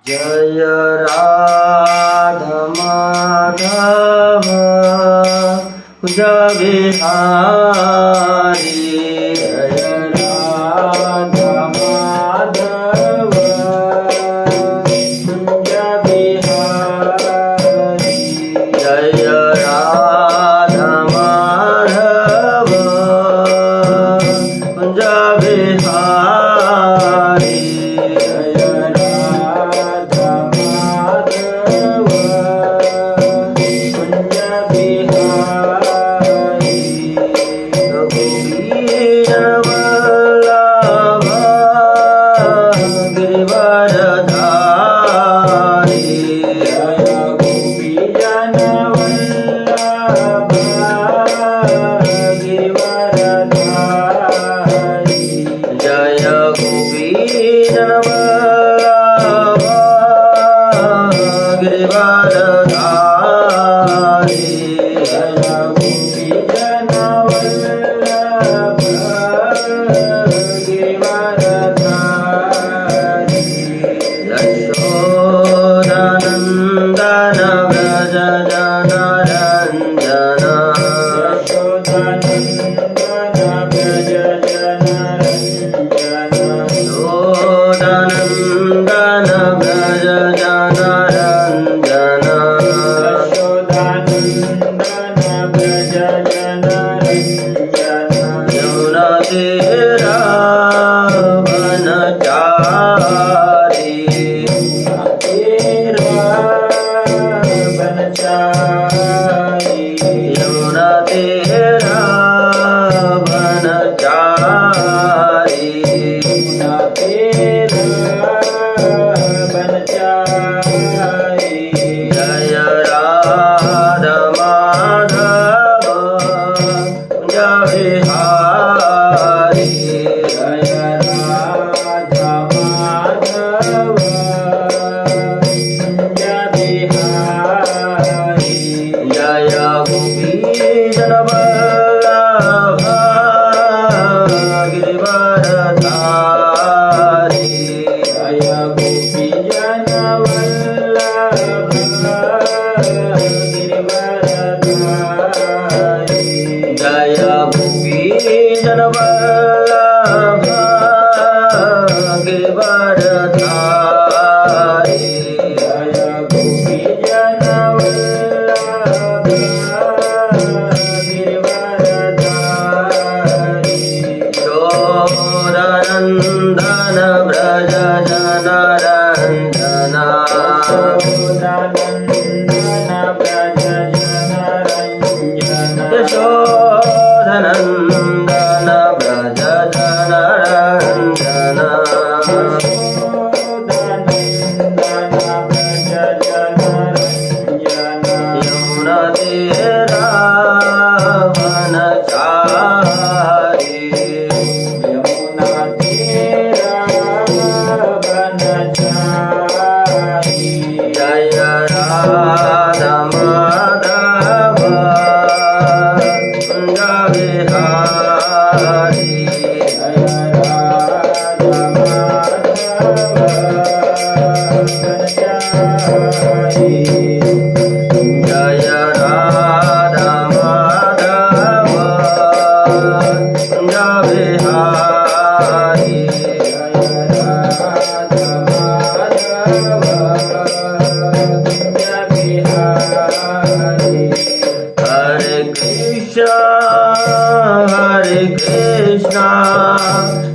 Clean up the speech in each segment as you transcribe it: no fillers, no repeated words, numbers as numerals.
जय राधा माधव कुंज बिहारी जय राधा माधव कुंज बिहारी जय राधा माधव कुंज बिहारी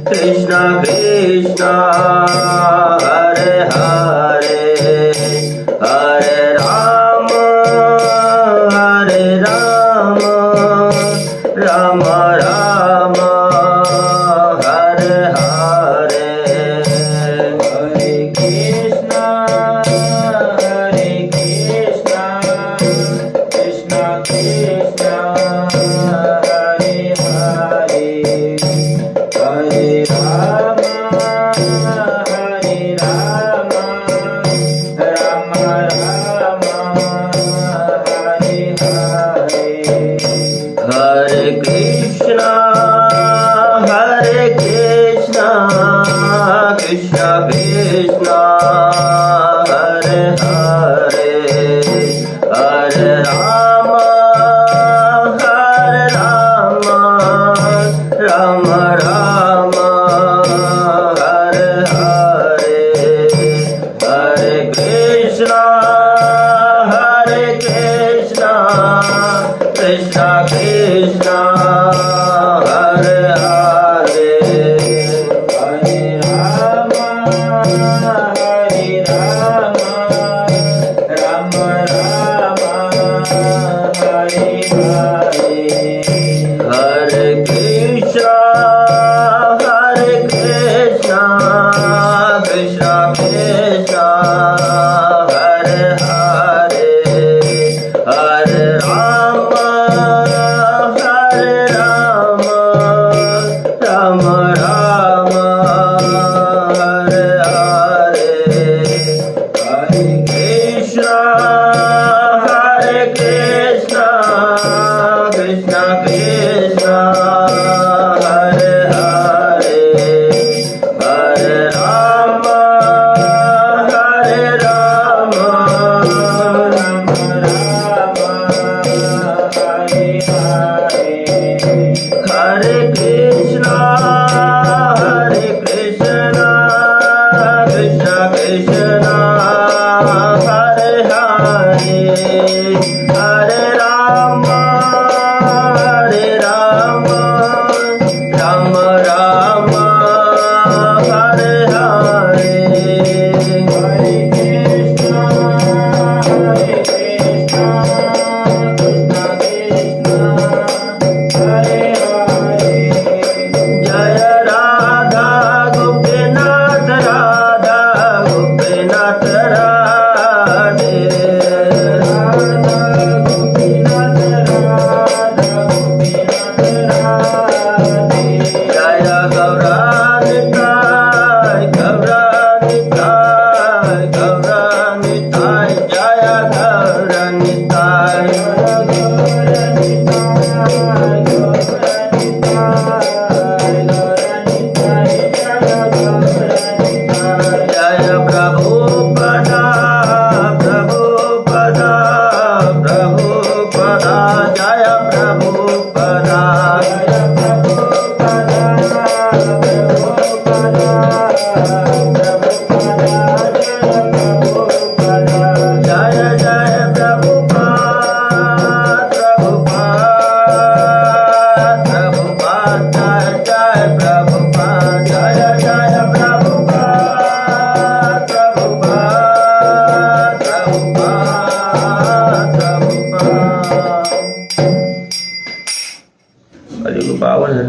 Krishna Krishna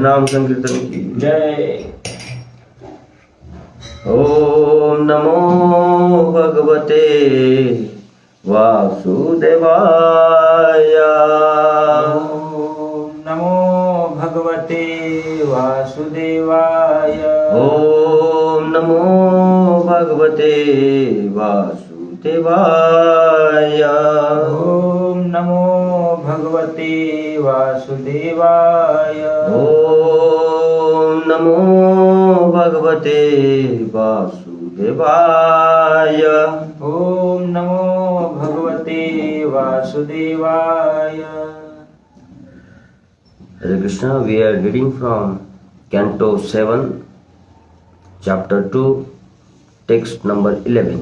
नाम संकीर्तन की जय। ओम नमो भगवते वासुदेवाय। ओम नमो भगवते वासुदेवाय। ओम नमो भगवते वासुदेवाय। ओम नमो भगवते वासुदेवाय। ओम नमो भगवते वासुदेवाय। ओम नमो भगवते वासुदेवाय। Hare Krishna, we are reading from Canto 7, Chapter 2, text number 11.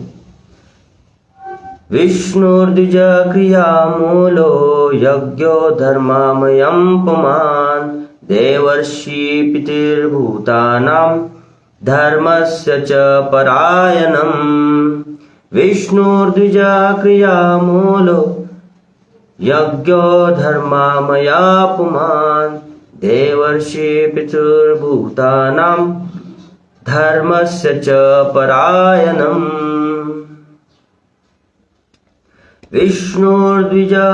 विष्णुर्द्विजा क्रियामूलो यज्ञो धर्मामयं पुमान् देवर्षि पितृभूतानां धर्मस्य च परायणम्। विष्णुर्द्विजा क्रियामूलो यज्ञो धर्मामया पुमान् देवर्षि पितृभूतानां धर्मस्य च परायणम्। विष्णुर्द्विजा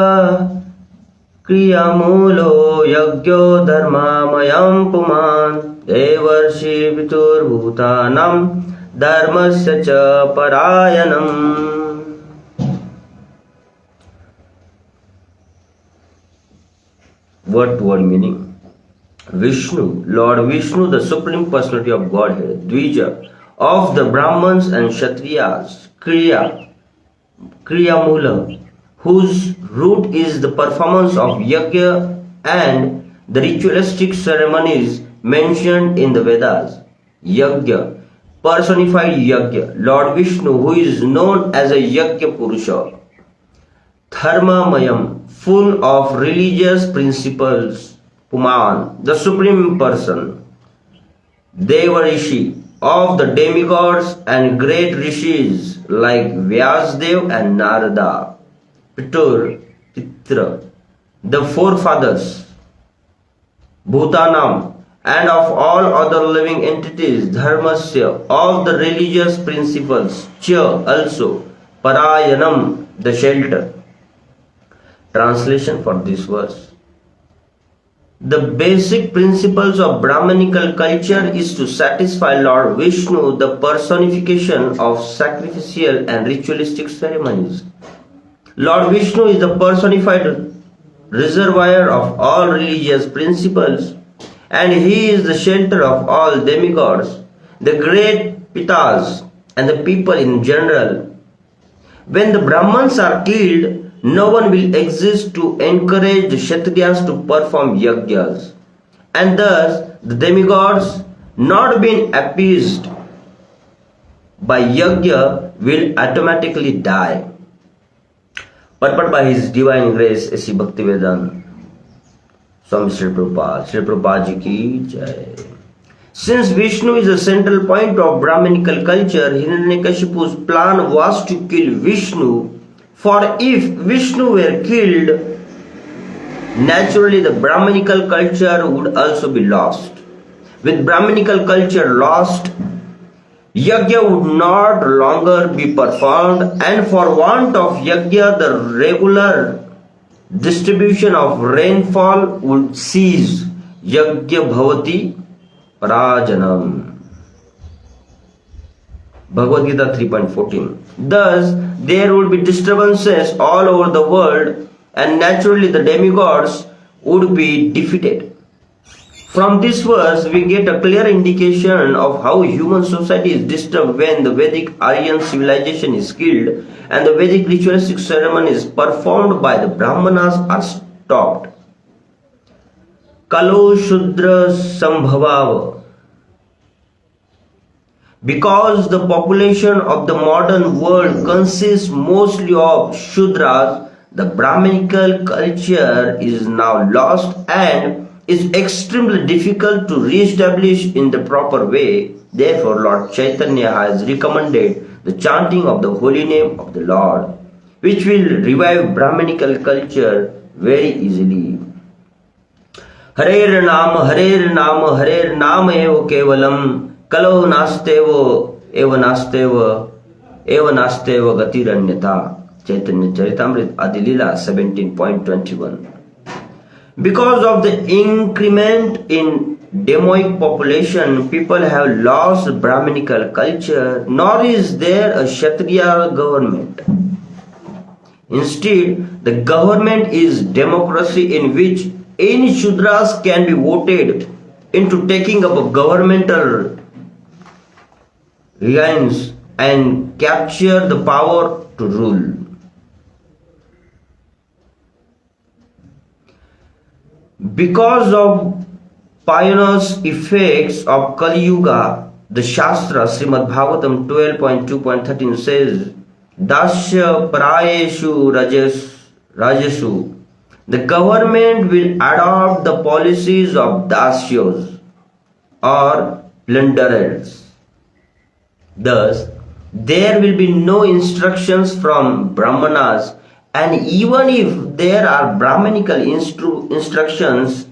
क्रियामूलो यज्ञो धर्मामयं पुमान् देवर्षि पितृभूतानां धर्मस्य च परायणम्। Word to word meaning. Vishnu, Lord Vishnu, the Supreme Personality of Godhead, Dvija, of the Brahmins and Kshatriyas, Kriyamula, whose root is the performance of yajna and the ritualistic ceremonies mentioned in the Vedas. Yajna, personified yajna, Lord Vishnu, who is known as a yajna Purusha. Dharmamayam, full of religious principles, Puman, the Supreme Person. Devarishi, of the demigods and great rishis like Vyasdev and Narada. Pitra, the forefathers. Bhutanam, and of all other living entities, dharmasya, of the religious principles, cha also, parayanam, the shelter. Translation for this verse. The basic principles of Brahmanical culture is to satisfy Lord Vishnu, the personification of sacrificial and ritualistic ceremonies. Lord Vishnu is the personified reservoir of all religious principles, and he is the shelter of all demigods, the great pitas, and the people in general. When the Brahmans are killed, no one will exist to encourage the Kshatriyas to perform yajnas, and thus the demigods, not being appeased by yajna, will automatically die. Purport by His Divine Grace A.C. Bhaktivedanta Swami Sri Prabhupada Ji ki Jai. Since Vishnu is the central point of Brahmanical culture, Hiranyakashipu's plan was to kill Vishnu. For if Vishnu were killed, naturally the Brahmanical culture would also be lost. With Brahmanical culture lost, yajna would not longer be performed, and for want of yajna, the regular distribution of rainfall would cease. Yajna bhavati parajanam. Bhagavad Gita 3.14. Thus, there would be disturbances all over the world, and naturally the demigods would be defeated. From this verse, we get a clear indication of how human society is disturbed when the Vedic Aryan civilization is killed and the Vedic ritualistic ceremonies performed by the Brahmanas are stopped. Kalo Shudra Sambhavav. Because the population of the modern world consists mostly of Shudras, the Brahmanical culture is now lost and is extremely difficult to re-establish in the proper way. Therefore, Lord Chaitanya has recommended the chanting of the holy name of the Lord, which will revive Brahmanical culture very easily. Harer Nama, Harer Nama, Harer Nama eva kevalam. Kalo nastevo eva nasteva eva nasteva gatiranyata. Chaitanya Charitamrita Adilila 17.21. Because of the increment in demoic population, people have lost Brahmanical culture, nor is there a Kshatriya government. Instead, the government is democracy in which any Shudras can be voted into taking up a governmental reins and capture the power to rule. Because of pioneers effects of Kali Yuga, the Shastra Srimad Bhagavatam 12.2.13 says, Dasya Parayeshu Rajasu. The government will adopt the policies of Dasyos or plunderers. Thus, there will be no instructions from Brahmanas, and even if there are Brahmanical instructions,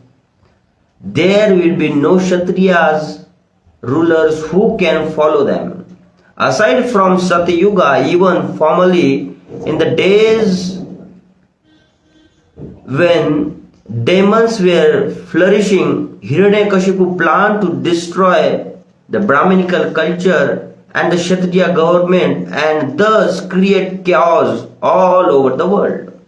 there will be no Kshatriyas, rulers who can follow them. Aside from Satyuga, even formerly in the days when demons were flourishing, Hiranyakashipu planned to destroy the Brahmanical culture and the Kshatriya government and thus create chaos all over the world.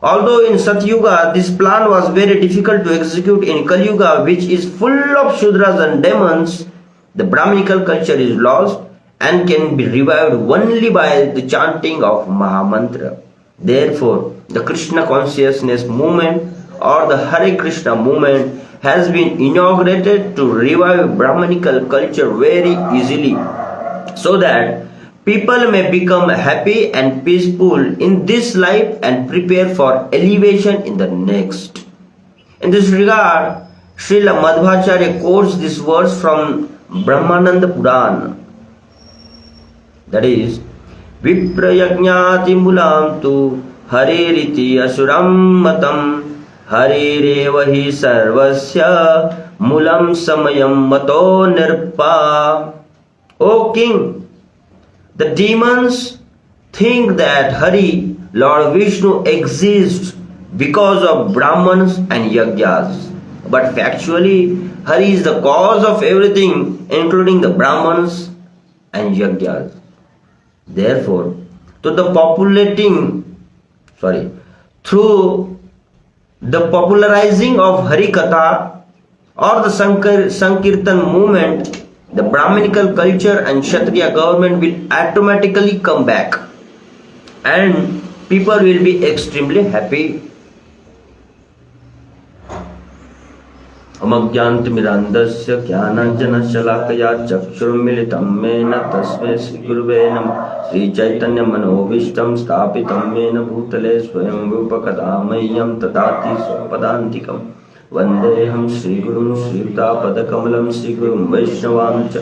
Although in Satyuga this plan was very difficult to execute, in Kali Yuga, which is full of Shudras and demons, the Brahmanical culture is lost and can be revived only by the chanting of Mahamantra. Therefore, the Krishna consciousness movement or the Hare Krishna movement has been inaugurated to revive Brahmanical culture very easily, so that people may become happy and peaceful in this life and prepare for elevation in the next. In this regard, Srila Madhvacharya quotes this verse from Brahmananda Purana. That is, Viprayajñāti mulam tu haririti asuram matam harireva hi sarvasya mulam samayam mato nirpa. O king, the demons think that Hari, Lord Vishnu, exists because of Brahmans and Yagyas. But factually, Hari is the cause of everything, including the Brahmans and Yagyas. Therefore, through the popularizing of Hari Katha or the Sankirtan movement, the Brahminical culture and Kshatriya government will automatically come back and people will be extremely happy. अमज्ञान्तमिरान्धस्य ज्ञानाञ्जनशलाकया चक्षुरुन्मिलितं येन तस्मै श्रीगुरुवे नमः श्रीचैतन्यमनोभीष्टं स्थापितं येन भूतले स्वयं रूपकदा मह्यं ददाति स्वपदान्तिकं वन्देऽहं श्रीगुरुं श्रीयुतापदकमलं श्रीगुरुं वैष्णवां च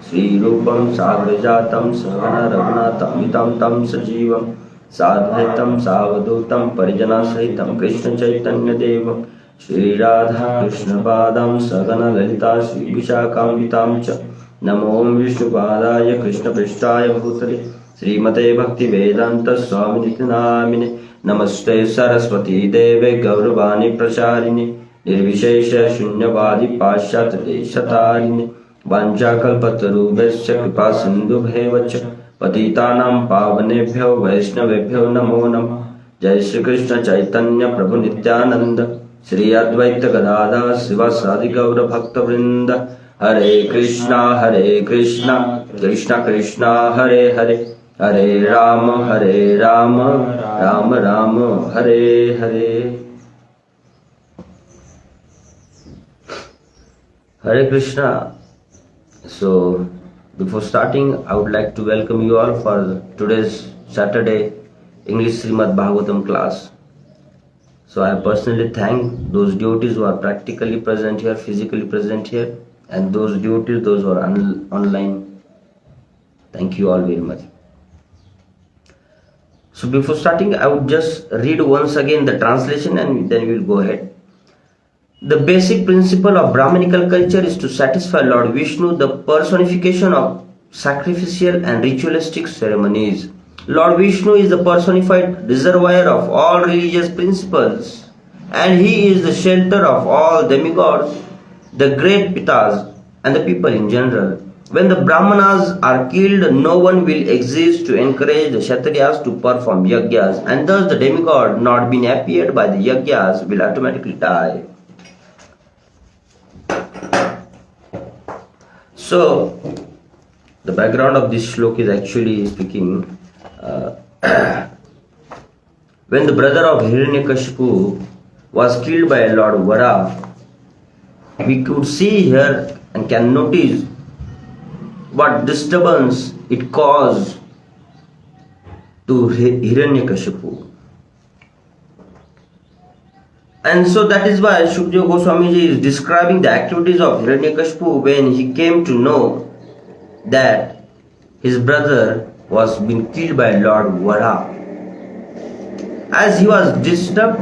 श्रीरूपं साग्रजातं सहगण रघुनाथं तं सजीवं साद्वैतं सावधूतं परिजनसहितं कृष्णचैतन्यदेवं श्री राधा कृष्ण पादं सगन ललिता श्री विशाखान्वितां च नमो विष्णुपादाय कृष्णपृष्ठाय भूतले श्रीमते भक्ति वेदांत स्वामिनिति नामिने नमस्ते सरस्वती देवे गौरवाणी प्रचारिणे निर्विशेष शून्यवादी पाश्चात्य देशतारिणे वाञ्छाकल्पतरुभ्यश्च कृपा सिन्धुभ्येव च पतितानां पावनेभ्यो वैष्णवेभ्यो नमो नमः। जय श्री कृष्ण चैतन्य प्रभु नित्यानंद श्री अद्वैत गदाधर शिवासादि गौर भक्त वृंद। हरे कृष्णा कृष्णा कृष्णा हरे हरे, हरे Ram Ram Ram Hare Hare. Hare Krishna. So before starting, I would like to welcome you all for today's Saturday English Srimad Bhagavatam class. So I personally thank those devotees who are practically present here, physically present here, and those devotees, those who are online. Thank you all very much. So before starting, I would just read once again the translation and then we will go ahead. The basic principle of Brahminical culture is to satisfy Lord Vishnu, the personification of sacrificial and ritualistic ceremonies. Lord Vishnu is the personified reservoir of all religious principles, and he is the shelter of all demigods, the great pitas, and the people in general. When the Brahmanas are killed, no one will exist to encourage the Kshatriyas to perform yagyas, and thus the demigod not being appeared by the yagyas will automatically die. So, the background of this shloka is actually speaking when the brother of Hiranyakashipu was killed by Lord Vara, we could see here and can notice what disturbance it caused to Hiranyakashipu. And so that is why Shukdev Goswamiji is describing the activities of Hiranyakashipu when he came to know that his brother was being killed by Lord Vara. As he was disturbed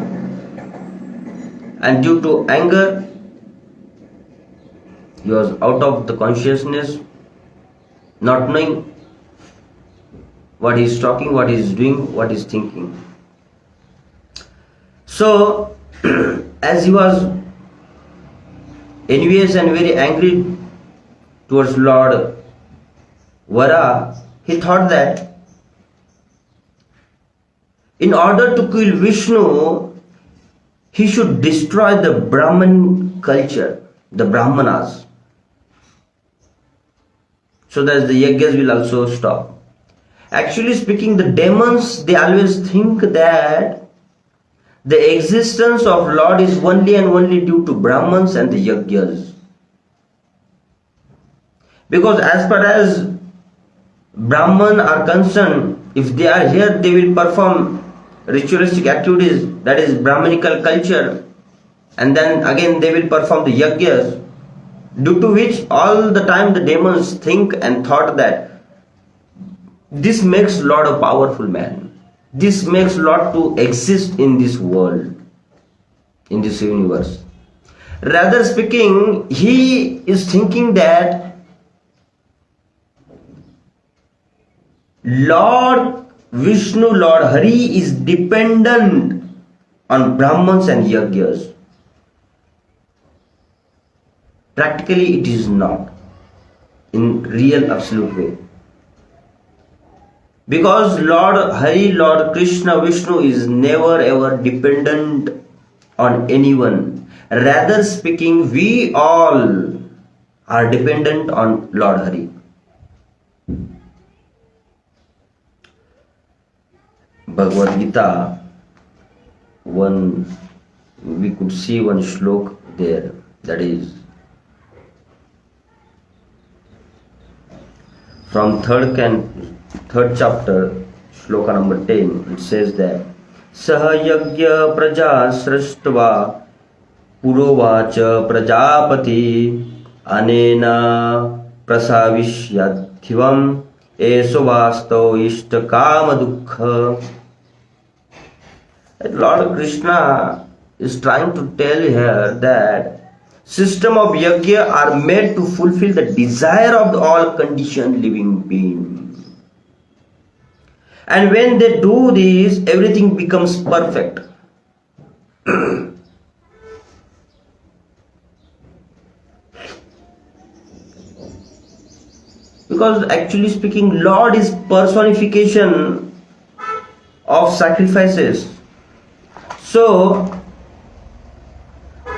and due to anger, he was out of the consciousness, not knowing what he is talking, what he is doing, what he is thinking. So, as he was envious and very angry towards Lord Vara, he thought that in order to kill Vishnu, he should destroy the Brahman culture, the Brahmanas, so that the yagyas will also stop. Actually speaking, the demons, they always think that the existence of Lord is only and only due to Brahmans and the yagyas. Because as far as Brahman are concerned, if they are here, they will perform ritualistic activities, that is Brahminical culture, and then again they will perform the yagyas, due to which all the time the demons think and thought that this makes Lord a powerful man. This makes Lord to exist in this world, in this universe. Rather speaking, he is thinking that Lord Vishnu, Lord Hari is dependent on Brahmans and Yagyas. Practically, it is not in real absolute way. Because Lord Hari, Lord Krishna, Vishnu is never ever dependent on anyone. Rather speaking, we all are dependent on Lord Hari. Bhagavad Gita, we could see one shlok there, that is from third chapter, shloka number 10, it says that Sahayagya praja srashtva purovacha prajapati anena prasavishyadhivam eso vasto ishta kama dukkha. Lord Krishna is trying to tell here that system of yajna are made to fulfill the desire of all conditioned living beings. And when they do this, everything becomes perfect. Because actually speaking, Lord is personification of sacrifices. So,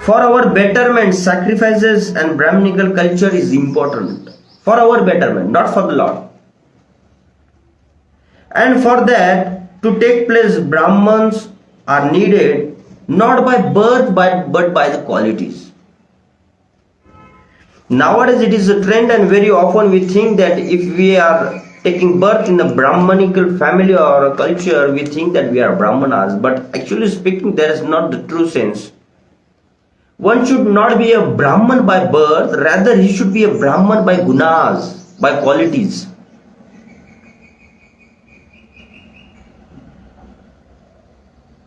for our betterment, sacrifices and Brahminical culture is important. For our betterment, not for the Lord. And for that to take place, Brahmans are needed not by birth but by the qualities. Nowadays it is a trend, and very often we think that if we are taking birth in a Brahmanical family or a culture, we think that we are Brahmanas. But actually speaking, that is not the true sense. One should not be a Brahman by birth, rather he should be a Brahman by gunas, by qualities.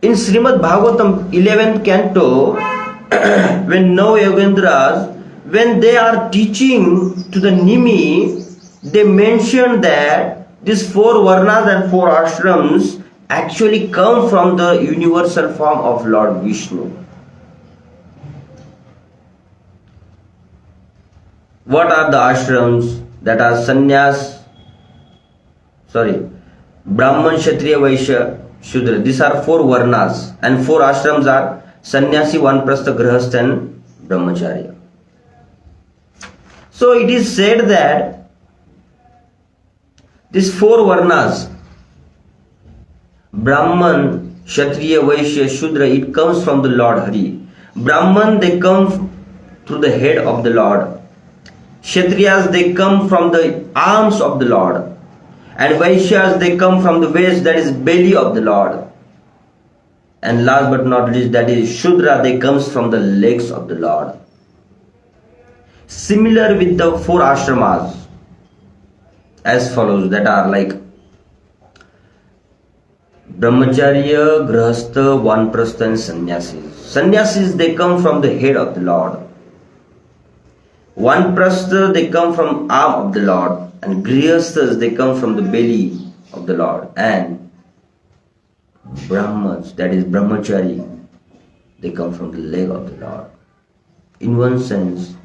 In Srimad Bhagavatam 11th canto, when Yogendras, when they are teaching to the Nimi, they mention that these 4 Varnas and 4 Ashrams actually come from the universal form of Lord Vishnu. What are the ashrams? That are Brahman, Kshatriya, Vaishya, Shudra. These are 4 Varnas, and 4 ashrams are Sannyasi, Vanprastha, Grihastha and Brahmacharya. So it is said that these 4 Varnas, Brahman, Kshatriya, Vaishya, Shudra, it comes from the Lord Hari. Brahman, they come through the head of the Lord. Kshatriyas, they come from the arms of the Lord. And Vaishyas, they come from the waist, that is belly of the Lord. And last but not least, that is Shudra, they comes from the legs of the Lord. Similar with the 4 ashramas as follows, that are like Brahmacharya, Grihastha, Vanprastha and Sannyasis. Sannyasis, they come from the head of the Lord. Vanprastha, they come from arm of the Lord. And Grihasthas, they come from the belly of the Lord. And Brahmans, that is Brahmachari, they come from the leg of the Lord. In one sense,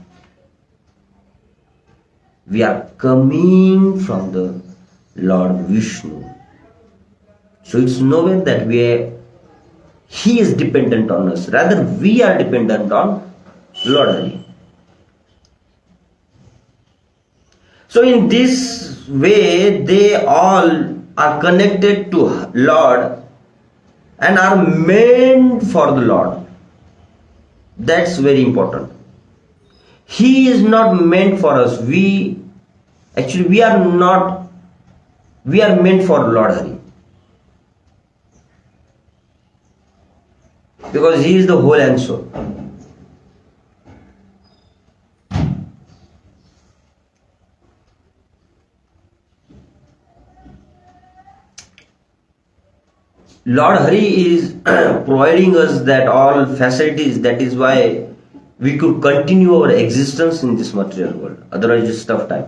we are coming from the Lord Vishnu. So it's no way that he is dependent on us. Rather, we are dependent on Lord Hari. So in this way, they all are connected to Lord and are meant for the Lord. That's very important. He is not meant for us. We are meant for Lord Hari. Because He is the whole and soul. Lord Hari is providing us that all facilities. That is why we could continue our existence in this material world. Otherwise, it's tough time.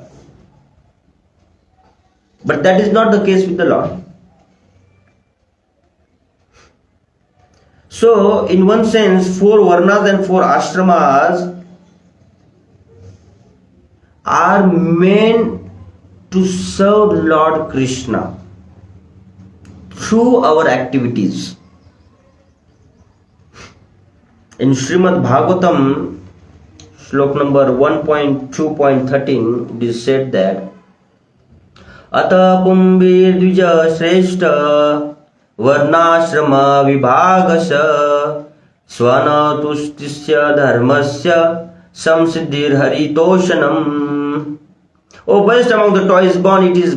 But that is not the case with the Lord. So, in one sense, 4 varnas and 4 ashramas are meant to serve Lord Krishna through our activities. In Srimad Bhagavatam, slok number 1.2.13, it is said that Ata Pumbir Dvija Shreshta Varnashrama Vibhagasya Swana Tustisya Dharmasya Samsiddhir Haritoshanam. O best among the toys born, it is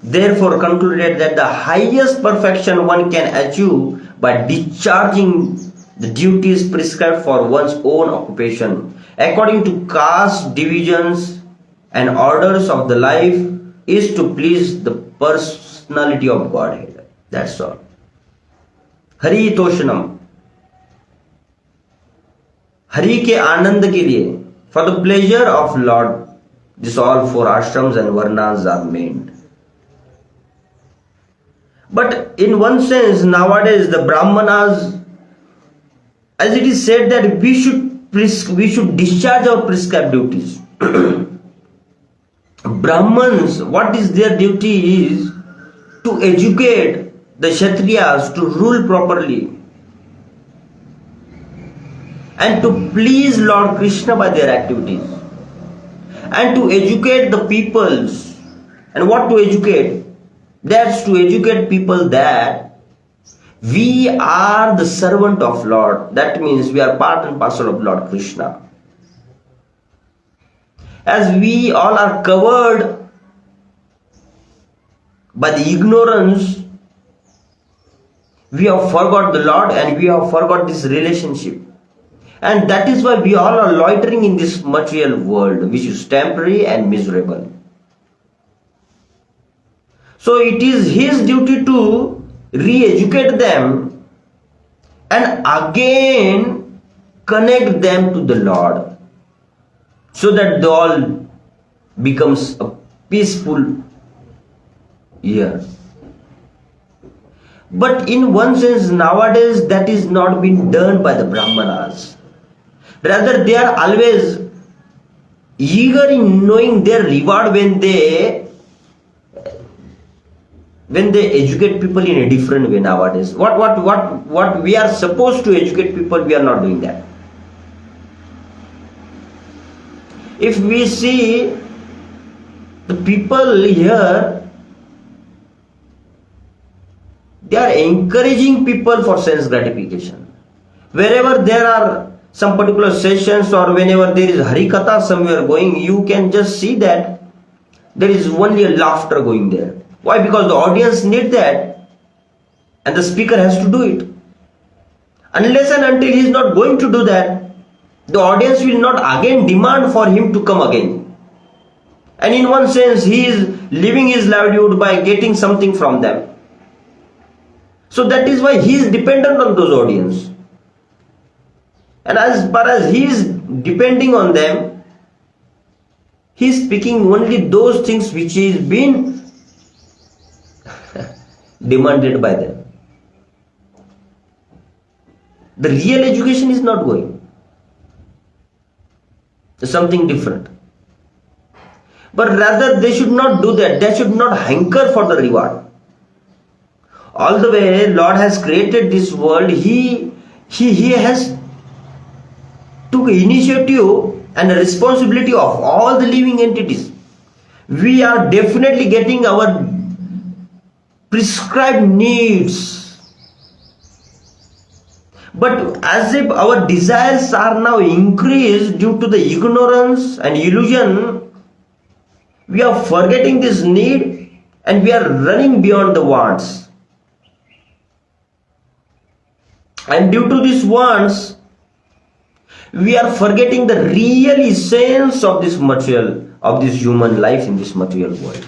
therefore concluded that the highest perfection one can achieve by discharging the duties prescribed for one's own occupation according to caste divisions and orders of the life is to please the personality of Godhead. That's all. Hari Toshanam. Hari ke आनंद के लिए, for the pleasure of Lord, this all 4 ashrams and varnas are meant. But in one sense, nowadays the Brahmanas, as it is said that we should discharge our prescribed duties. Brahmans, what is their duty is to educate the Kshatriyas to rule properly and to please Lord Krishna by their activities and to educate the peoples. And what to educate? That's to educate people that we are the servant of Lord. That means we are part and parcel of Lord Krishna. As we all are covered by the ignorance, we have forgot the Lord and we have forgot this relationship. And that is why we all are loitering in this material world, which is temporary and miserable. So it is his duty to re-educate them and again connect them to the Lord, so that they all becomes a peaceful year. But in one sense, nowadays that is not being done by the Brahmanas. Rather, they are always eager in knowing their reward when they educate people in a different way nowadays. What we are supposed to educate people, we are not doing that. If we see the people here, they are encouraging people for sense gratification. Wherever there are some particular sessions or whenever there is Harikatha somewhere going, you can just see that there is only a laughter going there. Why? Because the audience need that and the speaker has to do it. Unless and until he is not going to do that, the audience will not again demand for him to come again. And in one sense, he is living his livelihood by getting something from them. So that is why he is dependent on those audience. And as far as he is depending on them, he is speaking only those things which is been demanded by them. The real education is not going. It's something different. But rather they should not do that. They should not hanker for the reward. All the way Lord has created this world, He has took initiative and the responsibility of all the living entities. We are definitely getting our prescribed needs. But as if our desires are now increased due to the ignorance and illusion, we are forgetting this need and we are running beyond the wants. And due to these wants, we are forgetting the real essence of this material, of this human life in this material world.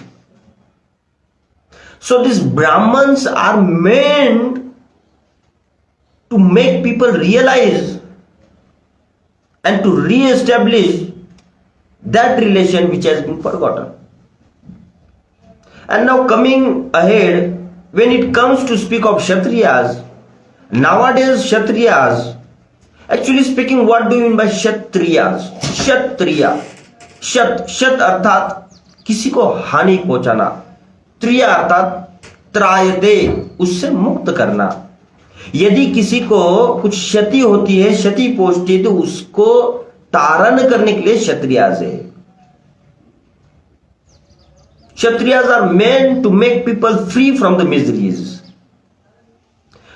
So these Brahmans are meant to make people realize and to re-establish that relation which has been forgotten. And now coming ahead, when it comes to speak of Kshatriyas, nowadays Kshatriyas, actually speaking, what do you mean by Kshatriyas? Kshatriya, Shat अर्थात किसी को हानि पहुंचाना, त्रिया अर्थात त्रायते, उससे मुक्त करना. यदि किसी को कुछ क्षति होती है, क्षति पहुंचती है, तो उसको तारण करने के लिए क्षत्रियास है. Kshatriyas are meant to make people free from the miseries.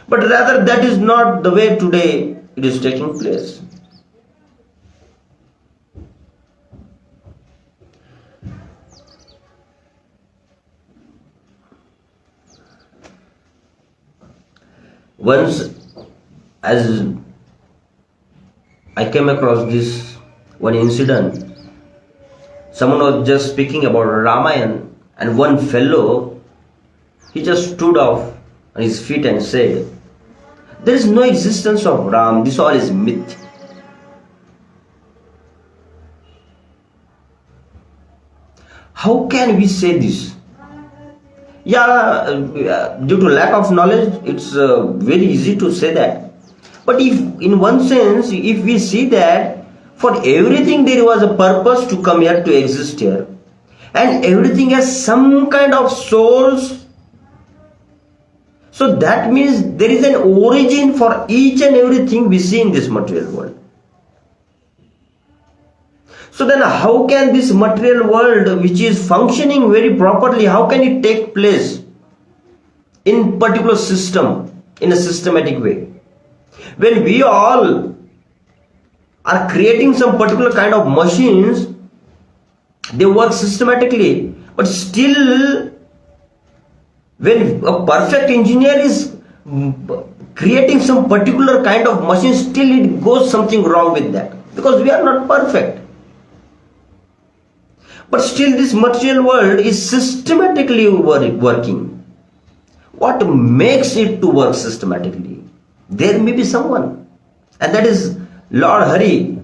But rather that is not the way today it is taking place. Once, as I came across this one incident, someone was just speaking about Ramayana, and one fellow, he just stood off on his feet and said, "There is no existence of Ram, this all is myth." How can we say this? Due to lack of knowledge, it's very easy to say that. But if, in one sense, if we see that for everything there was a purpose to come here, to exist here, and everything has some kind of source, so that means there is an origin for each and everything we see in this material world. So then how can this material world, which is functioning very properly, how can it take place in particular system, in a systematic way? When we all are creating some particular kind of machines, they work systematically, but still when a perfect engineer is creating some particular kind of machine, still it goes something wrong with that, because we are not perfect. But still this material world is systematically working. What makes it to work systematically? There may be someone, and that is Lord Hari.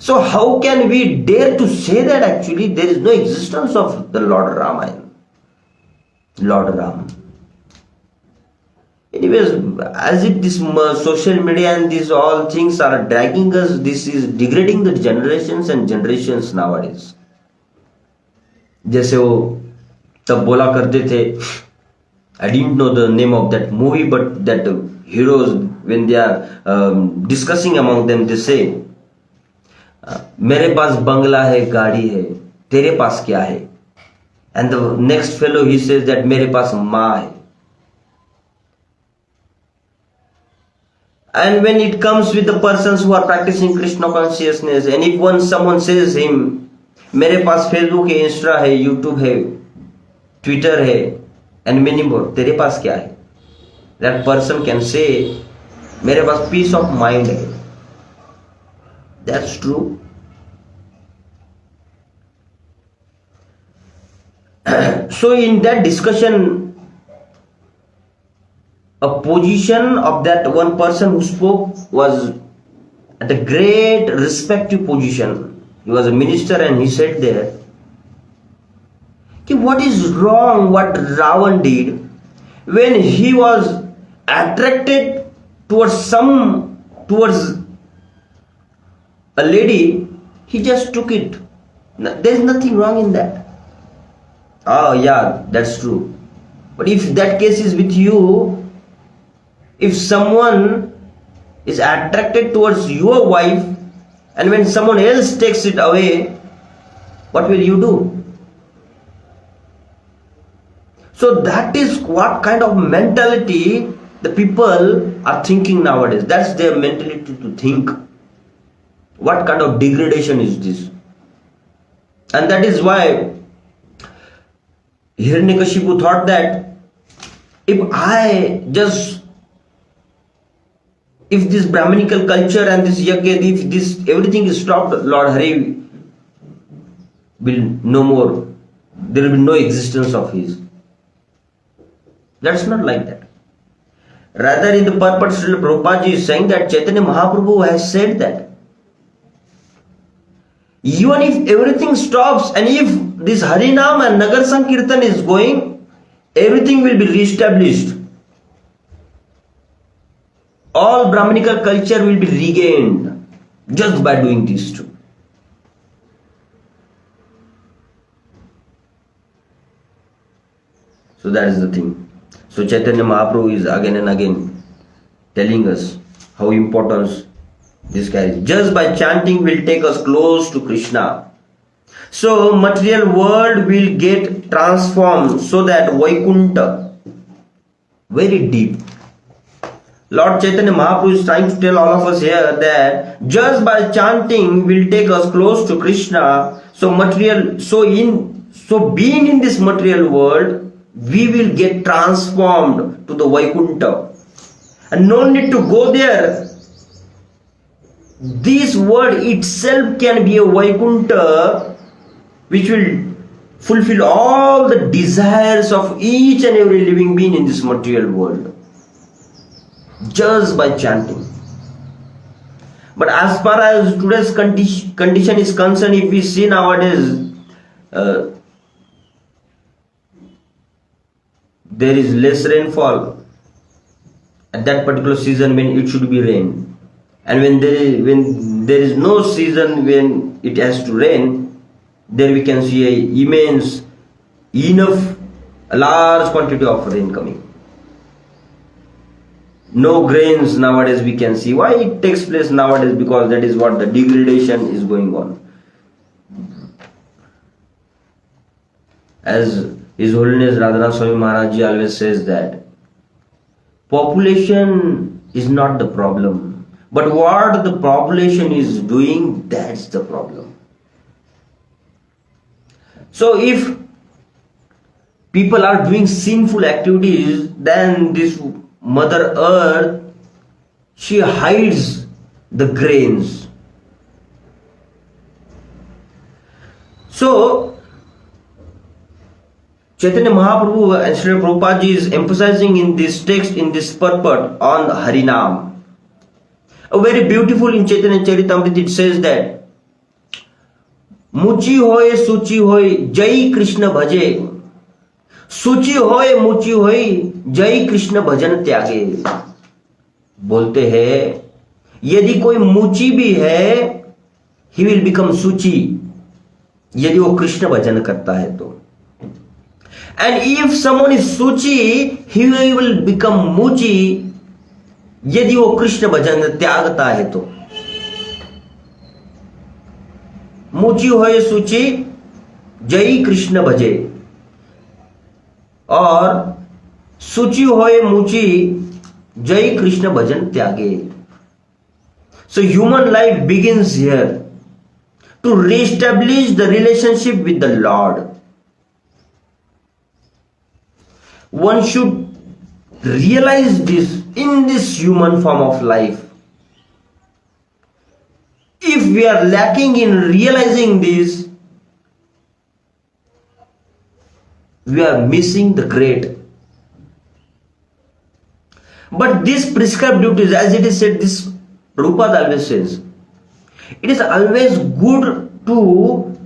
So how can we dare to say that actually there is no existence of the Lord Raman, Lord Ram? Anyways, as if this social media and these all things are dragging us, this is degrading the generations and generations nowadays. जैसे वो तब बोला करते थे, I didn't know the name of that movie, but that heroes, when they are discussing among them, they say, मेरे पास बंगला है, गाड़ी है, तेरे पास क्या है? And the next fellow, he says that मेरे पास माँ है. And when it comes with the persons who are practicing Krishna consciousness, and if someone says him, मेरे पास Facebook है, Insta है, YouTube है, Twitter है, and many more, तेरे पास क्या है? That person can say, मेरे पास peace of mind है. That's true. So in that discussion, a position of that one person who spoke was at a great respective position. He was a minister, and he said there, what is wrong what Ravan did when he was attracted towards a lady, he just took it. There is nothing wrong in that. Oh yeah, that's true. But if that case is with you, if someone is attracted towards your wife, and when someone else takes it away, what will you do? So that is what kind of mentality the people are thinking nowadays. That's their mentality to think. What kind of degradation is this? And that is why Hiranyakashipu thought that if this Brahminical culture and this yajna, if this everything is stopped, Lord Hari will no more. There will be no existence of his. That's not like that. Rather, in the purport, Srila Prabhupada is saying that Chaitanya Mahaprabhu has said that Even if everything stops and if this Harinam and Nagar Sankirtan is going, everything will be reestablished. All Brahminical culture will be regained just by doing these two. So that is the thing. So Chaitanya Mahaprabhu is again and again telling us how important this carries. Just by chanting will take us close to Krishna. So material world will get transformed so that Vaikuntha, very deep. Lord Chaitanya Mahaprabhu is trying to tell all of us here that just by chanting will take us close to Krishna. So being in this material world, we will get transformed to the Vaikuntha. And no need to go there. This world itself can be a Vaikuntha which will fulfill all the desires of each and every living being in this material world. Just by chanting. But as far as today's condition is concerned, if we see nowadays, there is less rainfall at that particular season when it should be rain, and when there is no season when it has to rain, there we can see a large quantity of rain coming. No grains nowadays we can see. Why it takes place nowadays? Because that is what the degradation is going on. As His Holiness Radhanath Swami Maharaj Ji always says that population is not the problem, but what the population is doing, that's the problem. So if people are doing sinful activities, then this Mother Earth, she hides the grains. So Chaitanya Mahaprabhu and Srila Prabhupada Ji is emphasizing in this text, in this purport, on Harinam. A very beautiful in Chaitanya Charitamrita it says that Muchi hoye suchi hoye Jai Krishna bhaje, Suchi hoye muchi hoye Jai Krishna bhajan त्यागे. बोलते हैं यदि कोई मुची भी है, he will become suchi यदि वो कृष्ण भजन करता है तो. And if someone is suchi, he will become muchi यदि वो कृष्ण भजन त्यागता है तो. मुची होए सुचि जय कृष्ण भजे और सुचि होए मुची जय कृष्ण भजन त्यागे. So human life begins here to reestablish the relationship with the Lord. One should realize this in this human form of life. If we are lacking in realizing this, we are missing the great. But these prescribed duties, as it is said, this Prabhupada always says, it is always good to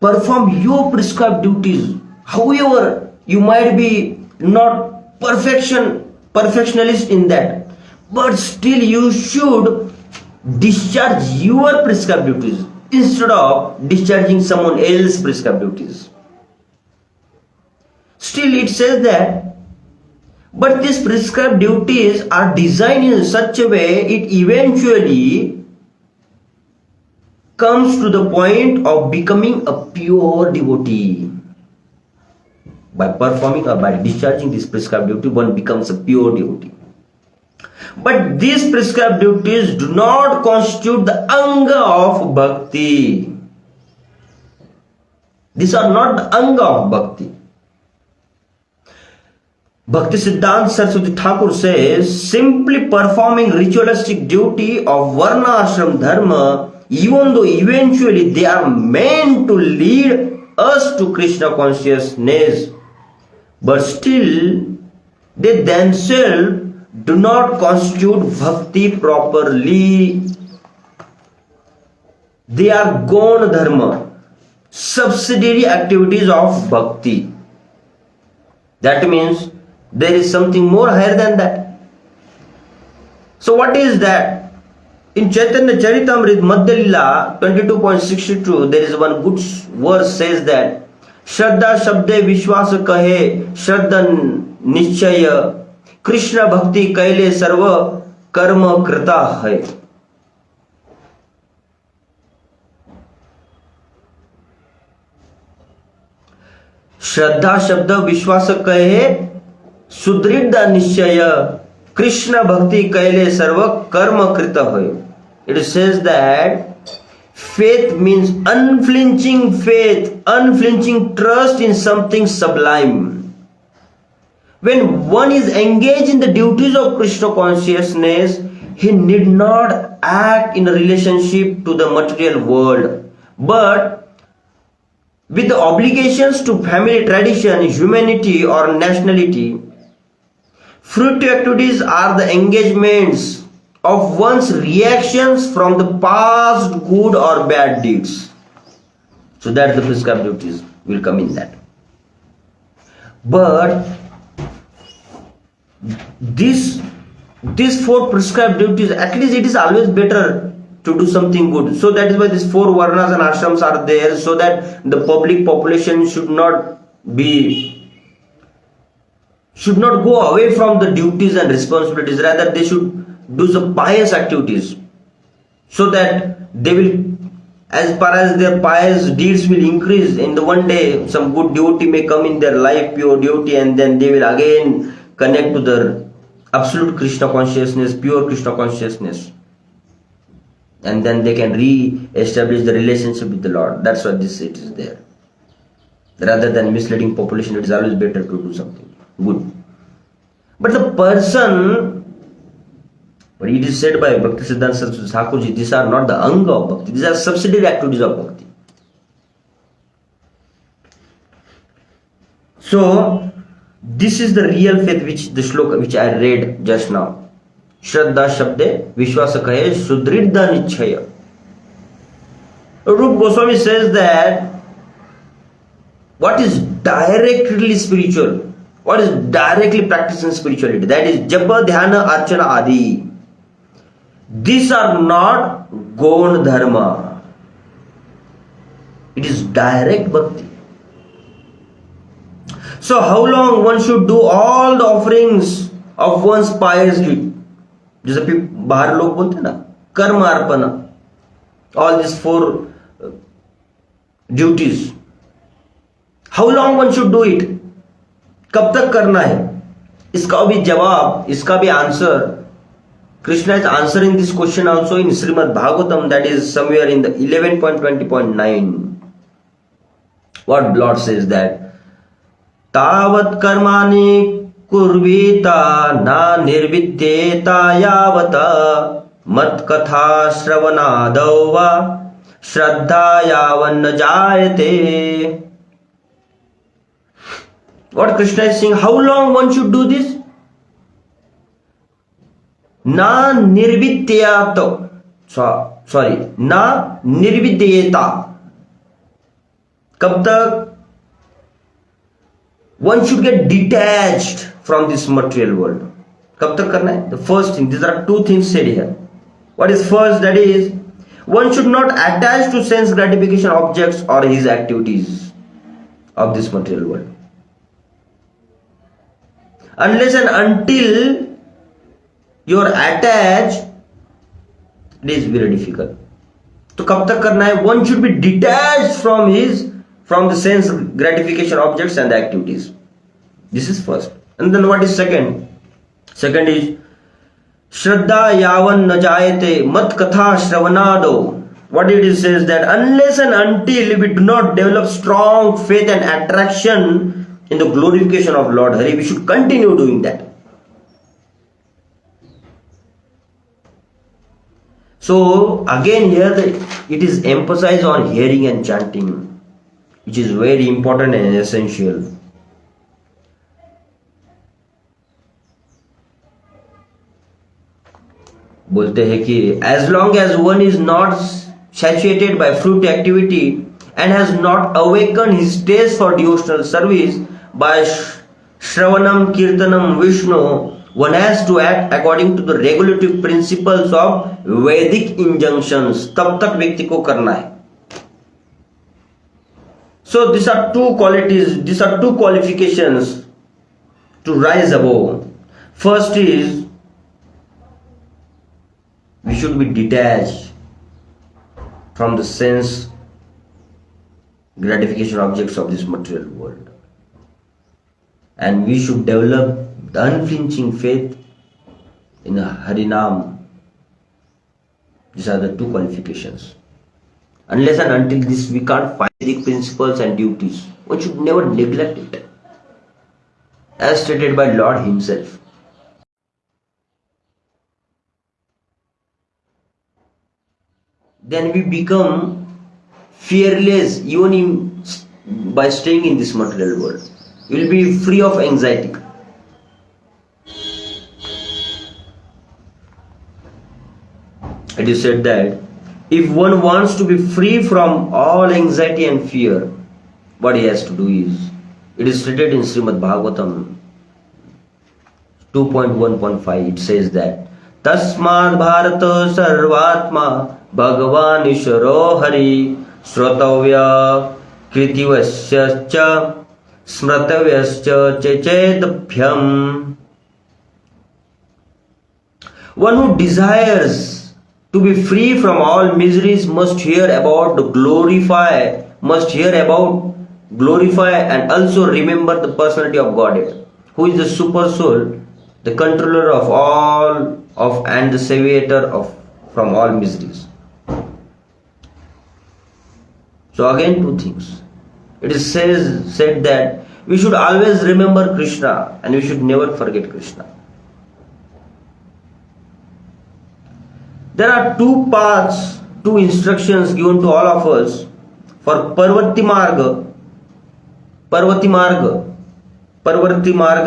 perform your prescribed duties. However, you might be not perfectionist in that, but still you should discharge your prescribed duties instead of discharging someone else's prescribed duties. Still it says that, but these prescribed duties are designed in such a way it eventually comes to the point of becoming a pure devotee. By performing or by discharging this prescribed duty, one becomes a pure devotee. But these prescribed duties do not constitute the anga of bhakti. These are not the anga of bhakti. Bhakti Siddhanta Saraswati Thakur says, simply performing ritualistic duty of Varna Ashram Dharma, even though eventually they are meant to lead us to Krishna consciousness, but still they themselves do not constitute bhakti properly. They are Gona Dharma, subsidiary activities of bhakti. That means there is something more higher than that. So what is that? In Chaitanya Charitamrita Madhya Lila 22.62, there is one good verse says that Shraddha Shabde Vishwas Kahe Shraddha Nischaya Krishna Bhakti Kaile Sarva Karma Krita Hai. श्रद्धा शब्द विश्वास कहे सुदृढ़ निश्चय कृष्ण भक्ति कैले सर्व कर्म कृत होय. It says that faith means unflinching faith, unflinching trust in something sublime. When one is engaged in the duties of Krishna consciousness, he need not act in a relationship to the material world, but with the obligations to family tradition, humanity or nationality. Fruitive activities are the engagements of one's reactions from the past good or bad deeds. So that the prescribed duties will come in that. But these four prescribed duties, at least it is always better to do something good. So that is why these four varnas and ashrams are there, so that the public population should not go away from the duties and responsibilities. Rather, they should do some pious activities, so that they will, as far as their pious deeds will increase, in the one day some good devotee may come in their life, pure devotee, and then they will again connect to the absolute Krishna consciousness, pure Krishna consciousness. And then they can re-establish the relationship with the Lord. That's why this it is there. Rather than misleading population, it is always better to do something good. But the person, but it is said by Bhakti Siddhanta Saraswati Thakur ji, these are not the anga of bhakti, these are subsidiary activities of bhakti. So, this is the real faith which the shloka which I read just now. Shraddha Shabde Vishwasa Kahe Sudridha Nichaya. Rup Goswami says that what is directly spiritual, what is directly practicing spirituality, that is Japa, Dhyana, Archana, Adi. These are not Gona Dharma. It is direct bhakti. So how long one should do all the offerings of one's pious deed? जैसे बाहर लोग बोलते हैं ना, कर्म अर्पण, all these four duties. How long one should do it? कब तक करना है? इसका भी जवाब, इसका भी answer, Krishna is answering this question also in Srimad Bhagavatam, that is somewhere in the 11.20.9. What Lord says that Tavat karmani kurvita na nirvidyeta yavata mat katha shravanadau va shraddha yavan na jayate. What Krishna is saying, how long one should do this? Na nirvidyato, sorry, na nirvidyeta. कब तक? One should get detached from this material world. कब तक करना है? The first thing, these are two things said here. What is first? That is, one should not attach to sense gratification objects or his activities of this material world. Unless and until you are attached, it is very difficult. तो कब तक करना है? One should be detached from the sense gratification objects and the activities. This is first. And then what is second? Second is Shraddha yavan na jayate mat katha shravanado. What it is says that unless and until we do not develop strong faith and attraction in the glorification of Lord Hari, we should continue doing that. So again here it is emphasized on hearing and chanting, which is very important and essential. बोलते हैं कि as long as one is not satiated by fruit activity and has not awakened his taste for devotional service by Shravanam Kirtanam Vishnu, one has to act according to the regulative principles of Vedic injunctions. तब तक व्यक्ति को करना है. So these are two qualities, these are two qualifications to rise above. First is we should be detached from the sense gratification objects of this material world, and we should develop the unflinching faith in a Harinam. These are the two qualifications. Unless and until this we can't find the principles and duties, one should never neglect it, as stated by Lord himself. Then we become fearless even by staying in this material world. You will be free of anxiety. It is said that if one wants to be free from all anxiety and fear, what he has to do is, it is stated in Srimad Bhagavatam 2.1.5, it says that Tasmad Bharata Sarvatma Bhagavan Ishvaro Hari Sratavya Kritivasya Smratavyasya Chechetaphyam. One who desires to be free from all miseries must hear about glorify and also remember the personality of Godhead, who is the super soul, the controller of all and the savior from all miseries. So again, two things. It is said that we should always remember Krishna and we should never forget Krishna. There are two paths, two instructions given to all of us for Parvati Marga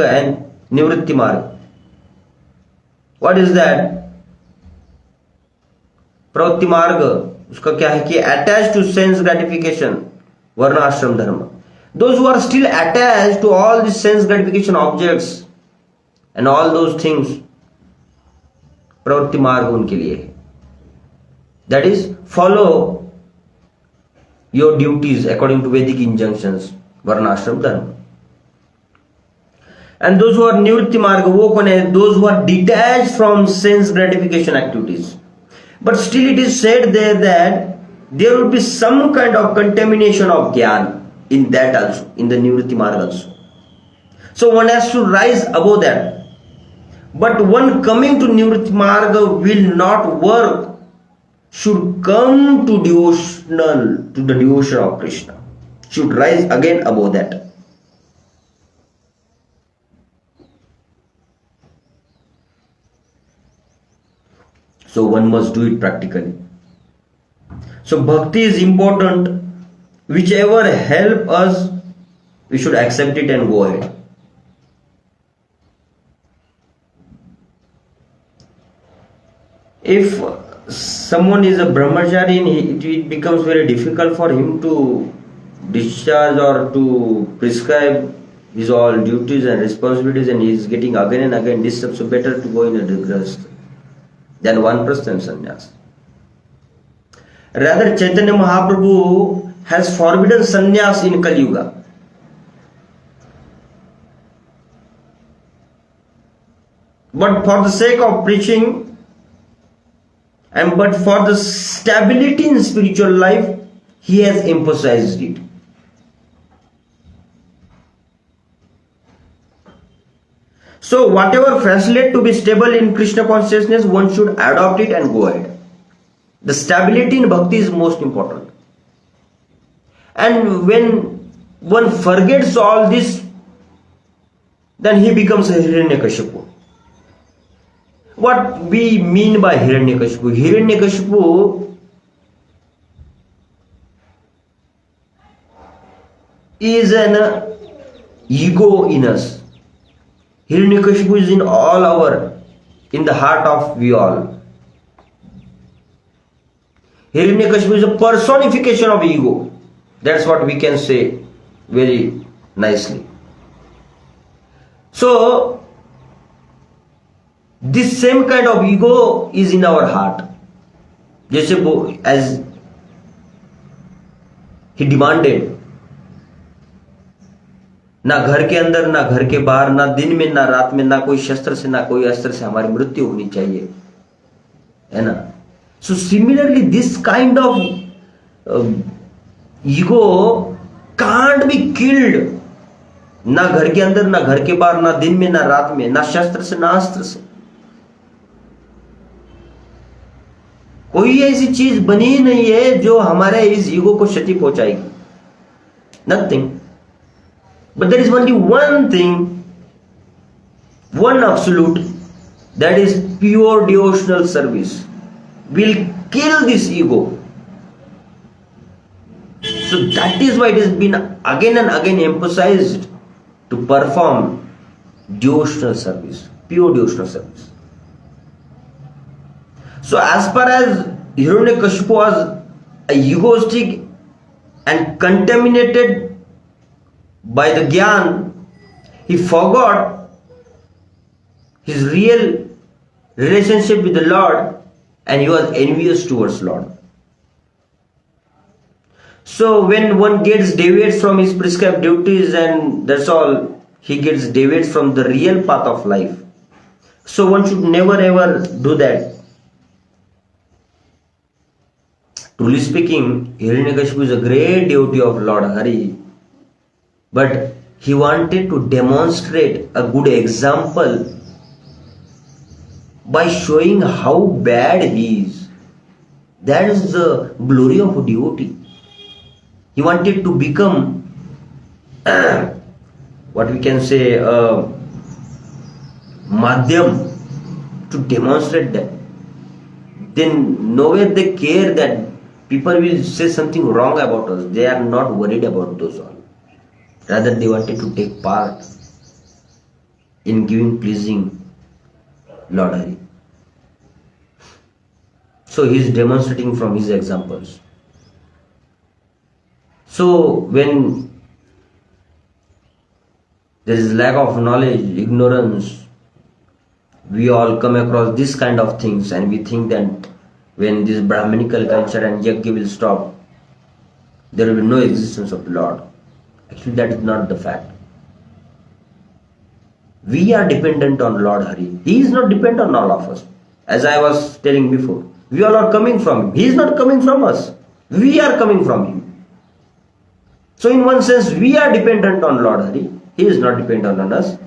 and Nivritti Marga. What is that? Pravritti Marga, उसका क्या है कि attached to sense gratification, Varna Ashram Dharma. Those who are still attached to all these sense gratification objects and all those things, Pravritti Marga उनके लिए है. That is, follow your duties according to Vedic injunctions, Varnashram Dharma. And those who are Nivritti Marga, wo kaun hai? Those who are detached from sense gratification activities. But still it is said there that there will be some kind of contamination of Gyan in that also, in the Nivritti Marga also. So one has to rise above that. But one coming to Nivritti Marga will not work, should come to the devotion of Krishna, should rise again above that. So one must do it practically. So bhakti is important. Whichever help us, we should accept it and go ahead. If someone is a brahmachari, it becomes very difficult for him to discharge or to prescribe his all duties and responsibilities, and he is getting again and again disturbed. So better to go in a grihastha than Vanaprastha sannyas. Rather, Chaitanya Mahaprabhu has forbidden sannyas in Kali Yuga. But for the sake of preaching, but for the stability in spiritual life, he has emphasized it. So whatever facilitates to be stable in Krishna consciousness, one should adopt it and go ahead. The stability in bhakti is most important. And when one forgets all this, then he becomes a Hiranyakashipu. What we mean by Hiranyakashipu? Hiranyakashipu is an ego in us. Hiranyakashipu is in the heart of we all. Hiranyakashipu is a personification of ego. That's what we can say very nicely. So, this same kind of ego is in our heart. जैसे वो as he demanded, ना घर के अंदर ना घर के बाहर, ना दिन में ना रात में, ना कोई शस्त्र से ना कोई अस्त्र से हमारी मृत्यु होनी चाहिए, है ना. So similarly, this kind of ego can't be killed. ना घर के अंदर ना घर के बाहर, ना दिन में ना रात में, ना शस्त्र से ना अस्त्र से. कोई ऐसी चीज बनी ही नहीं है जो हमारे इस ईगो को क्षति पहुंचाएगी. Nothing. But there is only one thing, one absolute, that is pure devotional service will kill this ego. So that is why it has been again and again emphasized to perform devotional service, pure devotional service. So as far as Hiranyakashipu was egoistic and contaminated by the Gyan, he forgot his real relationship with the Lord and he was envious towards Lord. So when one gets deviates from his prescribed duties, and that's all, he gets deviates from the real path of life. So one should never ever do that. Truly speaking, Hiranyakashipu is a great devotee of Lord Hari, but he wanted to demonstrate a good example by showing how bad he is. That is the glory of a devotee. He wanted to become what we can say madhyam to demonstrate that. Then nowhere they care that people will say something wrong about us. They are not worried about those all. Rather, they wanted to take part in giving pleasing Lord Hari. So he is demonstrating from his examples. So when there is lack of knowledge, ignorance, we all come across this kind of things and we think that when this Brahminical culture and yajna will stop, there will be no existence of the Lord. Actually, that is not the fact. We are dependent on Lord Hari. He is not dependent on all of us. As I was telling before, we all are coming from Him. He is not coming from us. We are coming from Him. So in one sense, we are dependent on Lord Hari. He is not dependent on us.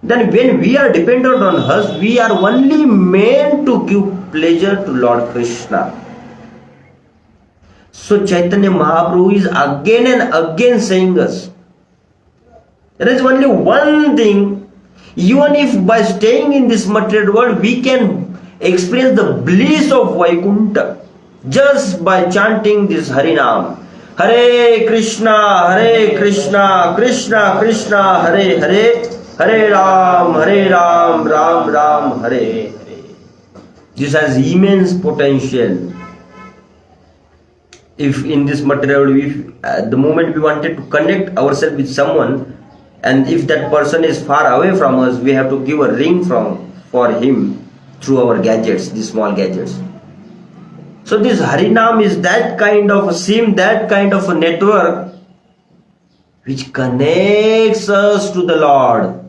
Then when we are dependent on us, we are only meant to give pleasure to Lord Krishna. So Chaitanya Mahaprabhu is again and again saying us, there is only one thing, even if by staying in this material world, we can experience the bliss of Vaikuntha just by chanting this Harinam. Hare Krishna, Krishna Krishna, Hare Hare, Hare Ram, Ram Ram, Hare. This has immense potential. If in this material, the moment we wanted to connect ourselves with someone, and if that person is far away from us, we have to give a ring for him through our gadgets, these small gadgets. So this Harinam is that kind of a SIM, that kind of a network which connects us to the Lord.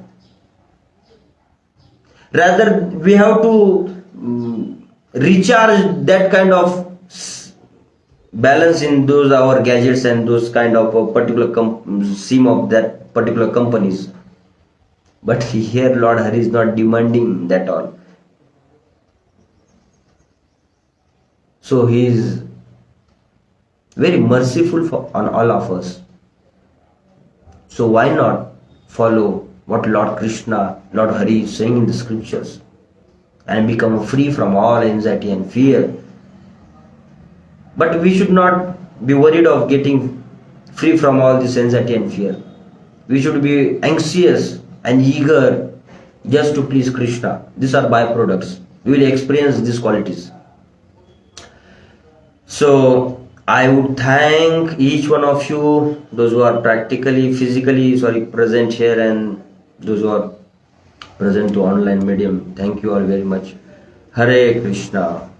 Rather, we have to recharge that kind of balance in those our gadgets and those kind of a particular SIM of that particular companies. But here Lord Hari is not demanding that all. So he is very merciful on all of us. So why not follow what Lord Krishna, Lord Hari is saying in the scriptures and become free from all anxiety and fear. But we should not be worried of getting free from all this anxiety and fear. We should be anxious and eager just to please Krishna. These are byproducts. We will experience these qualities. So I would thank each one of you, those who are physically present here, and those who are present to online medium. Thank you all very much. Hare Krishna.